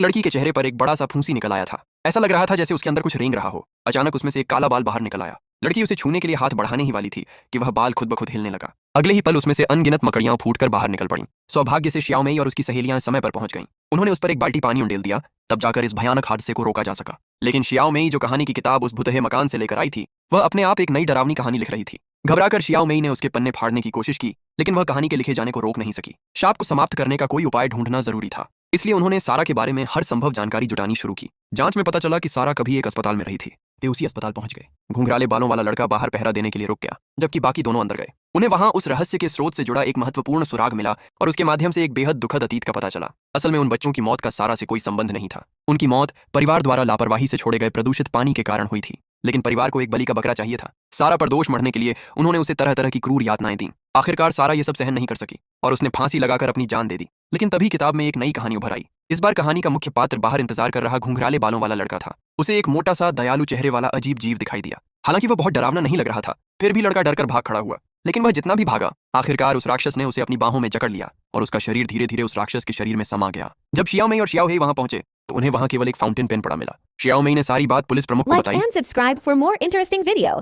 लड़की के चेहरे पर एक बड़ा सा फूंसी निकल आया था। ऐसा लग रहा था जैसे उसके अंदर कुछ रेंग रहा हो। अचानक उसमें से एक काला बाल बाहर निकल आया। लड़की उसे छूने के लिए हाथ बढ़ाने ही वाली थी कि वह बाल खुद ब खुद हिलने लगा। अगले ही पल उसमें से अनगिनत मकड़ियां फूटकर बाहर निकल पड़ीं। सौभाग्य से श्याओ मेई और उसकी सहेलियां समय पर पहुंच गईं। उन्होंने उस पर एक बाल्टी पानी उंडेल दिया। तब जाकर इस भयानक हादसे को रोका जा सका। लेकिन श्याओ मेई जो कहानी की किताब उस भुतहे मकान से लेकर आई थी, वह अपने आप एक नई डरावनी कहानी लिख रही थी। घबराकर श्याओ मेई ने उसके पन्ने फाड़ने की कोशिश की, लेकिन वह कहानी के लिखे जाने को रोक नहीं सकी। शाप को समाप्त करने का कोई उपाय ढूंढना जरूरी था। इसलिए उन्होंने सारा के बारे में हर संभव जानकारी जुटानी शुरू की। जांच में पता चला कि सारा कभी एक अस्पताल में रही थी। वे उसी अस्पताल पहुंच गए। घुंघराले बालों वाला लड़का बाहर पहरा देने के लिए रुक गया, जबकि बाकी दोनों अंदर गए। उन्हें वहां उस रहस्य के स्रोत से जुड़ा एक महत्वपूर्ण सुराग मिला और उसके माध्यम से एक बेहद दुखद अतीत का पता चला। असल में उन बच्चों की मौत का सारा से कोई संबंध नहीं था। उनकी मौत परिवार द्वारा लापरवाही से छोड़े गए प्रदूषित पानी के कारण हुई थी। लेकिन परिवार को एक बलि का बकरा चाहिए था। सारा पर दोष मढ़ने के लिए उन्होंने उसे तरह तरह की क्रूर यातनाएं दी। आखिरकार सारा ये सब सहन नहीं कर सकी और उसने फांसी लगाकर अपनी जान दे दी। लेकिन तभी किताब में एक नई कहानी उभर आई। इस बार कहानी का मुख्य पात्र बाहर इंतजार कर रहा घुंघराले बालों वाला लड़का था। उसे एक मोटा सा दयालु चेहरे वाला अजीब जीव दिखाई दिया। हालांकि वह बहुत डरावना नहीं लग रहा था, फिर भी लड़का डरकर भाग खड़ा हुआ। लेकिन वह जितना भी भागा, आखिरकार उस राक्षस ने उसे अपनी बाहों में जकड़ लिया और उसका शरीर धीरे धीरे उस राक्षस के शरीर में समा गया। जब श्याओ मेई और श्याओ हेई वहां पहुंचे तो उन्हें वहां केवल एक फाउंटेन पेन पड़ा मिला। श्याओ मेई ने सारी बात पुलिस प्रमुख को Like बताई। and subscribe for more interesting video.